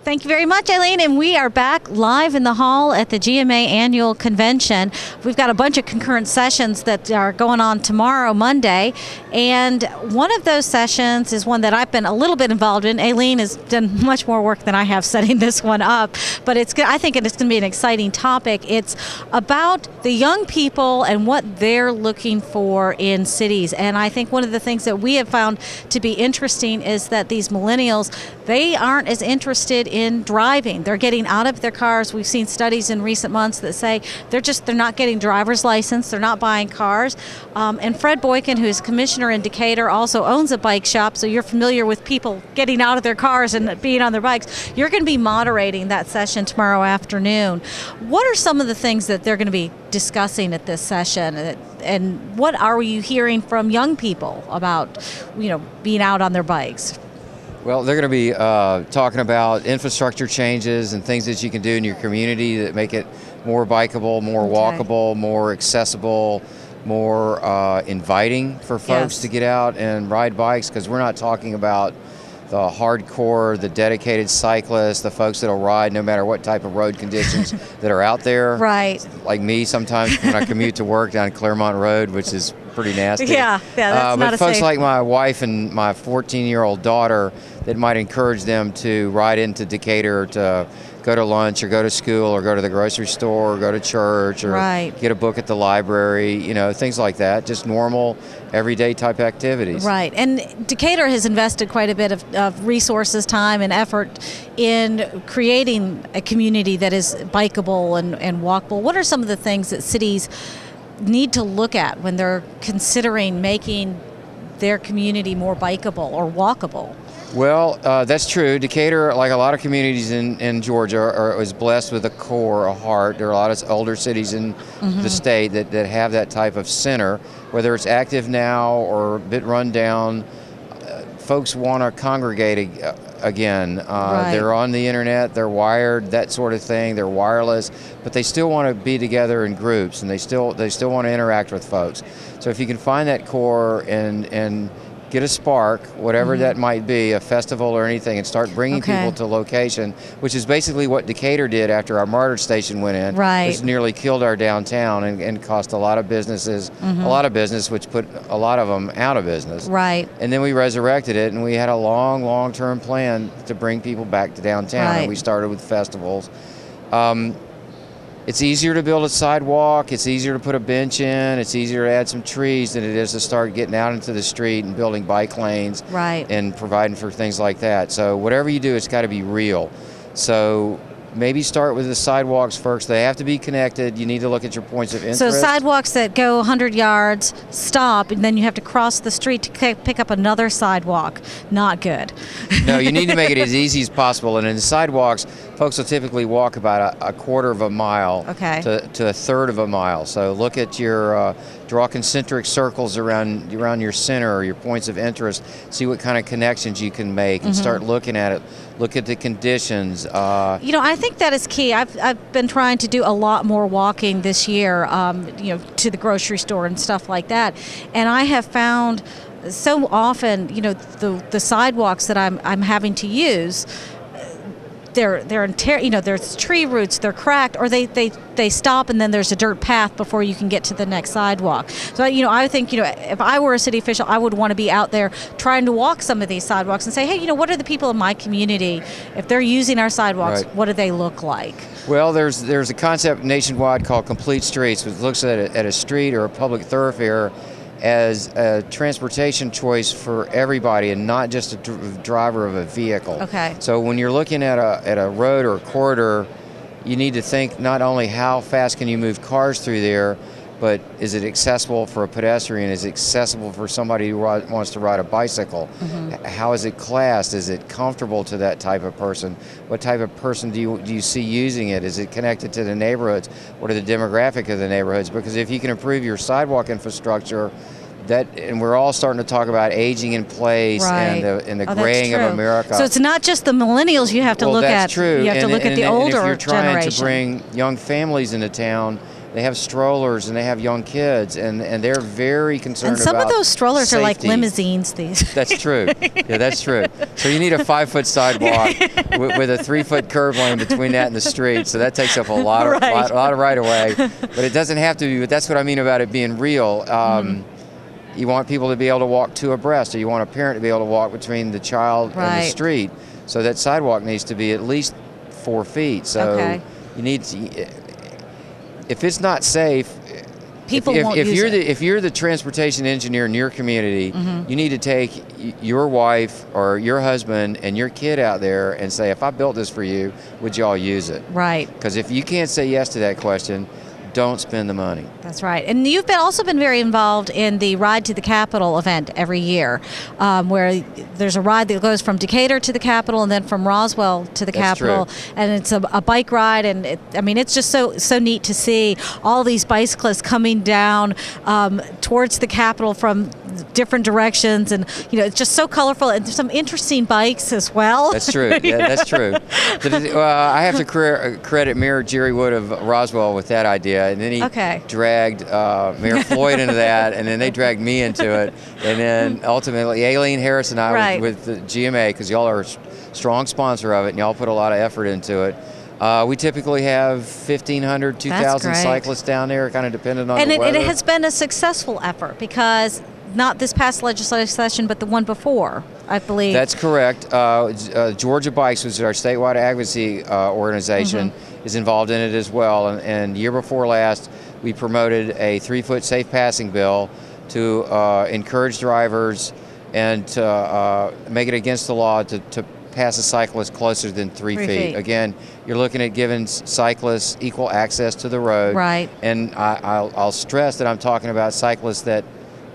Thank you very much, Eileen. And we are back live in the hall at the GMA annual convention. We've got a bunch of concurrent sessions that are going on tomorrow, Monday. And one of those sessions is one that I've been a little bit involved in. Eileen has done much more work than I have setting this one up. But I think it's going to be an exciting topic. It's about the young people and what they're looking for in cities. And I think one of the things that we have found to be interesting is that these millennials, they aren't as interested in driving. They're getting out of their cars. We've seen studies in recent months that say they're not getting driver's license, they're not buying cars. And Fred Boykin, who's commissioner in Decatur, also owns a bike shop, so you're familiar with people getting out of their cars and being on their bikes. You're going to be moderating that session tomorrow afternoon. What are some of the things that they're going to be discussing at this session, and what are you hearing from young people about, being out on their bikes? Well, they're going to be talking about infrastructure changes and things that you can do in your community that make it more bikeable, more walkable, more accessible, more inviting for folks to get out and ride bikes, because we're not talking about the hardcore, the dedicated cyclists, the folks that'll ride no matter what type of road conditions that are out there. Right. Like me sometimes when I commute to work down Claremont Road, which is pretty nasty. Yeah, that's not but folks like my wife and my 14-year-old daughter, that might encourage them to ride into Decatur to go to lunch or go to school or go to the grocery store or go to church or get a book at the library, things like that. Just normal, everyday type activities. Right. And Decatur has invested quite a bit of resources, time, and effort in creating a community that is bikeable and walkable. What are some of the things that cities need to look at when they're considering making their community more bikeable or walkable? Well, that's true. Decatur, like a lot of communities in Georgia, is blessed with a core, a heart. There are a lot of older cities in the state that have that type of center, whether it's active now or a bit run down. Folks want to congregate again. They're on the internet, they're wired, that sort of thing. They're wireless, but they still want to be together in groups, and they still want to interact with folks. So if you can find that core and get a spark, whatever that might be, a festival or anything, and start bringing people to location, which is basically what Decatur did after our MARTA station went in, which nearly killed our downtown and cost a lot of businesses, which put a lot of them out of business. Right. And then we resurrected it, and we had a long-term plan to bring people back to downtown, and we started with festivals. It's easier to build a sidewalk, it's easier to put a bench in, it's easier to add some trees than it is to start getting out into the street and building bike lanes and providing for things like that. So whatever you do, it's got to be real. So maybe start with the sidewalks first. They have to be connected. You need to look at your points of interest. So sidewalks that go 100 yards, stop, and then you have to cross the street to pick up another sidewalk. Not good. No, you need to make it as easy as possible. And in the sidewalks, folks will typically walk about a quarter of a mile to a third of a mile. So look at your, draw concentric circles around your center or your points of interest. See what kind of connections you can make and start looking at it. Look at the conditions. I think that is key. I've been trying to do a lot more walking this year, to the grocery store and stuff like that. And I have found so often, the sidewalks that I'm having to use, there's tree roots, they're cracked, or they stop and then there's a dirt path before you can get to the next sidewalk. So I think if I were a city official, I would want to be out there trying to walk some of these sidewalks and say, hey, what are the people in my community, if they're using our sidewalks, what do they look like? Well, there's a concept nationwide called complete streets, which looks at a street or a public thoroughfare as a transportation choice for everybody and not just a driver of a vehicle. Okay. So when you're looking at a road or a corridor, you need to think not only how fast can you move cars through there, but is it accessible for a pedestrian? Is it accessible for somebody who wants to ride a bicycle? How is it classed? Is it comfortable to that type of person? What type of person do you see using it? Is it connected to the neighborhoods? What are the demographic of the neighborhoods? Because if you can improve your sidewalk infrastructure, and we're all starting to talk about aging in place and the graying of America. So it's not just the millennials you have to look at. That's true. You have to look at the older if you're trying generation. to bring young families into town they have strollers and they have young kids, and they're very concerned And some about of those strollers safety. are like limousines these. That's true. Yeah, that's true. So you need a 5-foot sidewalk with a 3-foot curb lane between that and the street. So that takes up a lot of lot of right of way. But it doesn't have to be. But that's what I mean about it being real. You want people to be able to walk two abreast, or you want a parent to be able to walk between the child and the street. So that sidewalk needs to be at least 4 feet. So you need to. If it's not safe, people won't use it. If you're the transportation engineer in your community, you need to take your wife or your husband and your kid out there and say, if I built this for you, would y'all use it? Right. Because if you can't say yes to that question, don't spend the money. That's right. And you've also been very involved in the Ride to the Capitol event every year, where there's a ride that goes from Decatur to the Capitol and then from Roswell to the Capitol. And it's a bike ride, and it's just so neat to see all these bicyclists coming down towards the Capitol from different directions, and it's just so colorful, and there's some interesting bikes as well. That's true. Yeah, that's true. I have to credit Mayor Jerry Wood of Roswell with that idea, and then he dragged Mayor Floyd into that, and then they dragged me into it, and then ultimately Aileen Harris and I with the GMA, because y'all are a strong sponsor of it, and y'all put a lot of effort into it. We typically have 1,500, 2,000 cyclists down there, kind of dependent on the weather. And it has been a successful effort, because not this past legislative session, but the one before, I believe. That's correct. Georgia Bikes, which is our statewide advocacy organization, is involved in it as well. And year before last, we promoted a 3-foot safe passing bill to encourage drivers and to make it against the law to pass a cyclist closer than 3 feet. Again, you're looking at giving cyclists equal access to the road. Right. And I'll stress that I'm talking about cyclists that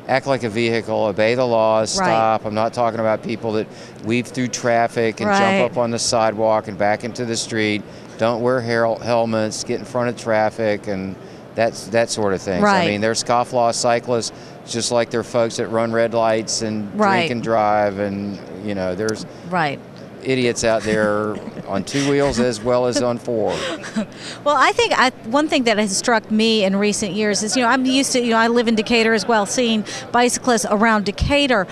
act like a vehicle, obey the laws, stop. I'm not talking about people that weave through traffic and jump up on the sidewalk and back into the street, don't wear helmets, get in front of traffic, and that sort of thing. I mean, there's scofflaw cyclists, just like there are folks that run red lights and drink and drive, and there's idiots out there on 2 wheels as well as on 4. Well, I think one thing that has struck me in recent years is, I'm used to, I live in Decatur as well, seeing bicyclists around Decatur,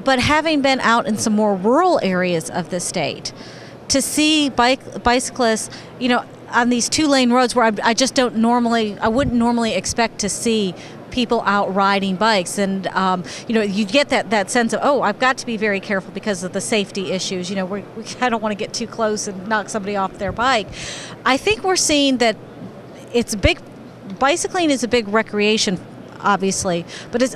but having been out in some more rural areas of the state, to see bicyclists, on these 2-lane roads where I wouldn't normally expect to see people out riding bikes, and you get that sense of, I've got to be very careful because of the safety issues. I don't want to get too close and knock somebody off their bike. I think we're seeing that bicycling is a big recreation, obviously, but it's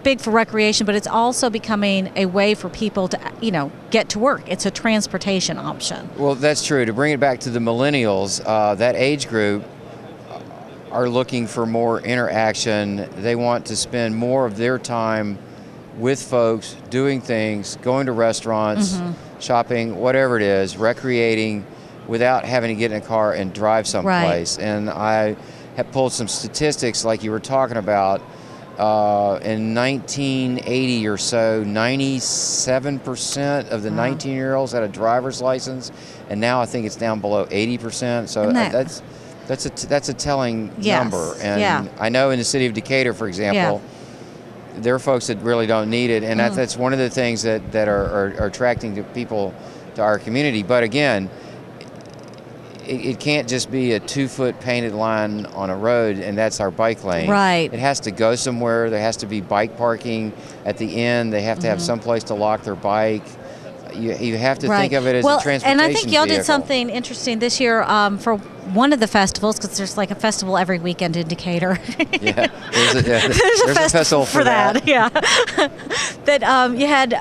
big for recreation, but it's also becoming a way for people to get to work. It's a transportation option. Well, that's true. To bring it back to the millennials, that age group are looking for more interaction. They want to spend more of their time with folks, doing things, going to restaurants, shopping, whatever it is, recreating without having to get in a car and drive someplace. And I have pulled some statistics like you were talking about. In 1980 or so, 97% of the 19-year-olds had a driver's license, and now I think it's down below 80%. So that's a telling number. And I know in the city of Decatur, for example, there are folks that really don't need it, and that's one of the things that are attracting people to our community. But again, it can't just be a 2-foot painted line on a road and that's our bike lane. Right. It has to go somewhere. There has to be bike parking at the end. They have to have some place to lock their bike. You have to think of it as a transportation and I think y'all vehicle. did something interesting this year for one of the festivals, because there's like a festival every weekend in Decatur. There's a festival for that. That you had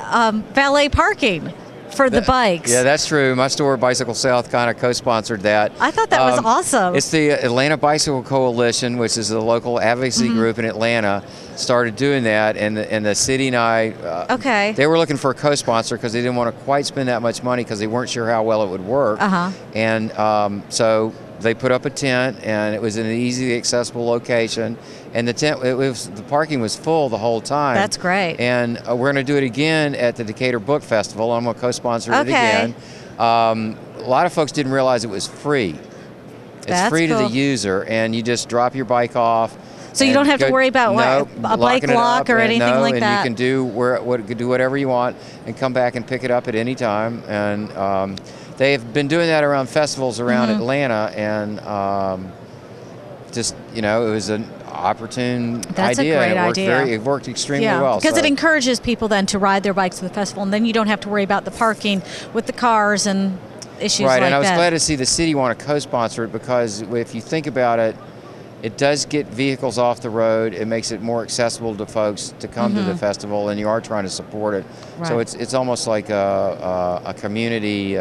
valet parking for the bikes. Yeah, that's true. My store, Bicycle South, kind of co-sponsored that. I thought that was awesome. It's the Atlanta Bicycle Coalition, which is a local advocacy group in Atlanta, started doing that, and the city and I, they were looking for a co-sponsor because they didn't want to quite spend that much money because they weren't sure how well it would work. And so they put up a tent, and it was in an easily accessible location. And the parking was full the whole time. That's great. And we're going to do it again at the Decatur Book Festival. I'm going to co-sponsor it again. A lot of folks didn't realize it was free. That's free to cool. the user, and you just drop your bike off. So you don't have to worry about a bike locking it lock up, or anything like and that. you can do whatever you want and come back and pick it up at any time. And they've been doing that around festivals around Atlanta, and just, you know, it was an opportune That's idea. a great and idea. It worked extremely well. Because so. it encourages people then to ride their bikes to the festival, and then you don't have to worry about the parking with the cars and issues Right, like that. and I was glad to see the city want to co-sponsor it, because if you think about it, it does get vehicles off the road. It makes it more accessible to folks to come to the festival, and you are trying to support it. Right. So it's almost like a community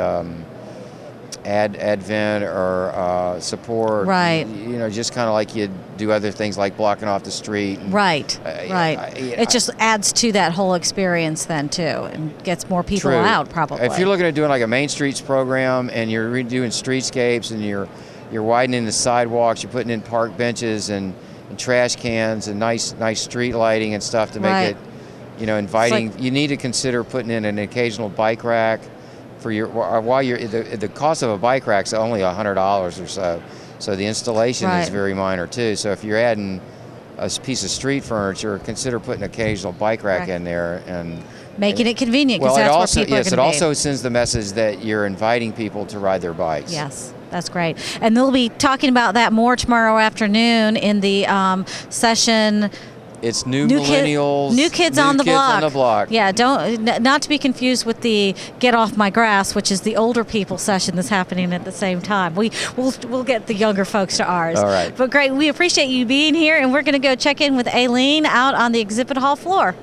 advent or support. Right. You know, just kind of like you do other things like blocking off the street. And, right. It just adds to that whole experience then too, and gets more people True. out probably. If you're looking at doing like a Main Streets program, and you're redoing streetscapes, and you're widening the sidewalks, you're putting in park benches and trash cans and nice street lighting and stuff to make it, you know, inviting. You need to consider putting in an occasional bike rack for the cost of a bike rack is only $100 or so. So the installation is very minor too. So if you're adding a piece of street furniture, consider putting an occasional bike rack in there and making it convenient, because that's where people are going to be. It also sends the message that you're inviting people to ride their bikes. Yes. That's great. And they'll be talking about that more tomorrow afternoon in the session. It's new millennials. New kids on the block. On the block. Yeah, not to be confused with the Get Off My Grass, which is the older people session that's happening at the same time. We'll get the younger folks to ours. All right. But great, we appreciate you being here, and we're going to go check in with Aileen out on the exhibit hall floor.